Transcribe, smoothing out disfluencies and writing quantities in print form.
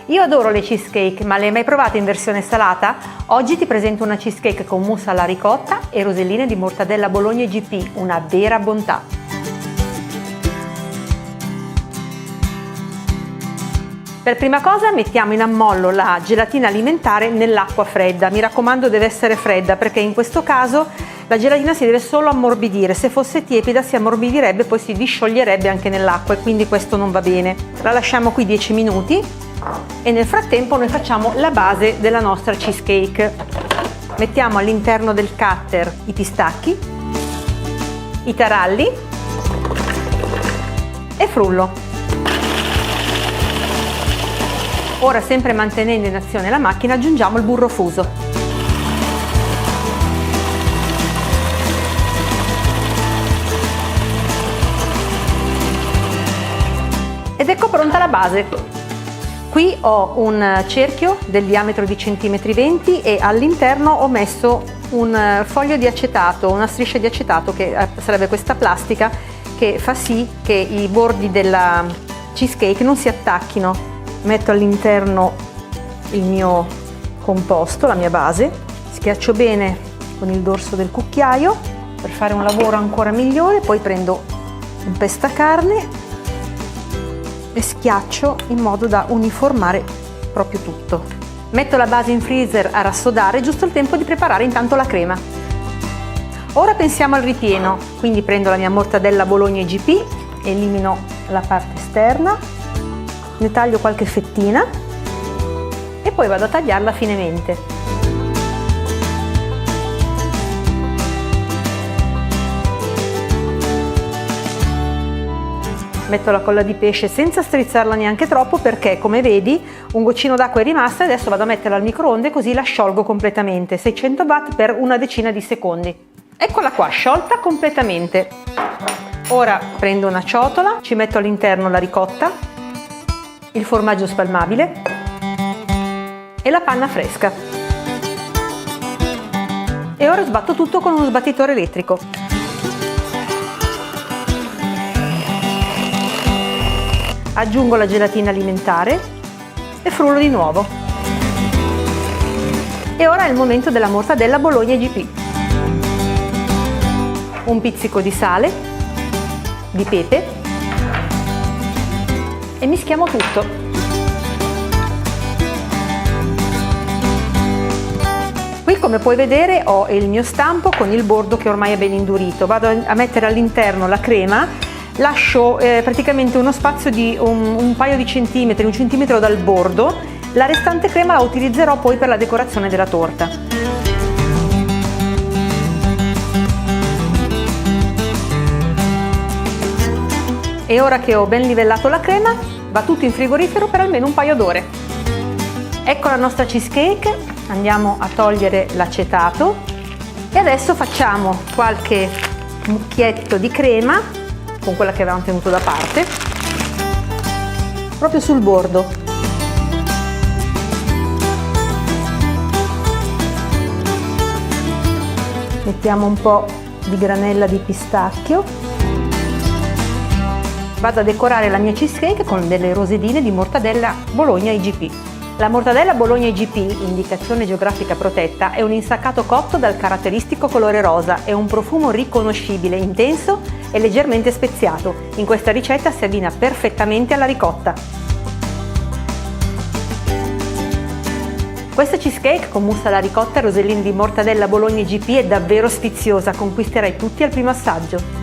Io adoro le cheesecake, ma le hai mai provate in versione salata? Oggi ti presento una cheesecake con mousse alla ricotta e roselline di mortadella Bologna IGP, una vera bontà. Per prima cosa mettiamo in ammollo la gelatina alimentare nell'acqua fredda. Mi raccomando, deve essere fredda perché in questo caso la gelatina si deve solo ammorbidire. Se fosse tiepida si ammorbidirebbe, poi si discioglierebbe anche nell'acqua e quindi questo non va bene. La lasciamo qui 10 minuti e nel frattempo noi facciamo la base della nostra cheesecake. Mettiamo all'interno del cutter i pistacchi, i taralli e frullo. Ora, sempre mantenendo in azione la macchina, aggiungiamo il burro fuso. Ed ecco pronta la base. Qui ho un cerchio del diametro di 1,20 cm e all'interno ho messo un foglio di acetato, una striscia di acetato che sarebbe questa plastica che fa sì che i bordi della cheesecake non si attacchino. Metto all'interno il mio composto, la mia base, schiaccio bene con il dorso del cucchiaio per fare un lavoro ancora migliore, poi prendo un pestacarne e schiaccio in modo da uniformare proprio tutto. Metto la base in freezer a rassodare, giusto il tempo di preparare intanto la crema. Ora pensiamo al ripieno, quindi prendo la mia mortadella Bologna IGP, elimino la parte esterna, ne taglio qualche fettina e poi vado a tagliarla finemente. Metto la colla di pesce senza strizzarla neanche troppo perché, come vedi, un goccino d'acqua è rimasto e adesso vado a metterla al microonde così la sciolgo completamente, 600 watt per una decina di secondi. Eccola qua, sciolta completamente. Ora prendo una ciotola, ci metto all'interno la ricotta, il formaggio spalmabile e la panna fresca. E ora sbatto tutto con uno sbattitore elettrico. Aggiungo la gelatina alimentare e frullo di nuovo. E ora è il momento della mortadella Bologna IGP. Un pizzico di sale, di pepe e mischiamo tutto. Qui, come puoi vedere, ho il mio stampo con il bordo che ormai è ben indurito. Vado a mettere all'interno la crema. Lascio praticamente uno spazio di un paio di centimetri, 1 centimetro dal bordo. La restante crema la utilizzerò poi per la decorazione della torta. E ora che ho ben livellato la crema, va tutto in frigorifero per almeno un paio d'ore. Ecco la nostra cheesecake, andiamo a togliere l'acetato e adesso facciamo qualche mucchietto di crema con quella che avevamo tenuto da parte, proprio sul bordo. Mettiamo un po' di granella di pistacchio. Vado a decorare la mia cheesecake con delle rosedine di mortadella Bologna IGP. La mortadella Bologna IGP, indicazione geografica protetta, è un insaccato cotto dal caratteristico colore rosa e un profumo riconoscibile, intenso e leggermente speziato. In questa ricetta si abbina perfettamente alla ricotta. Questa cheesecake con mousse alla ricotta e roselline di mortadella Bologna IGP è davvero sfiziosa, conquisterai tutti al primo assaggio.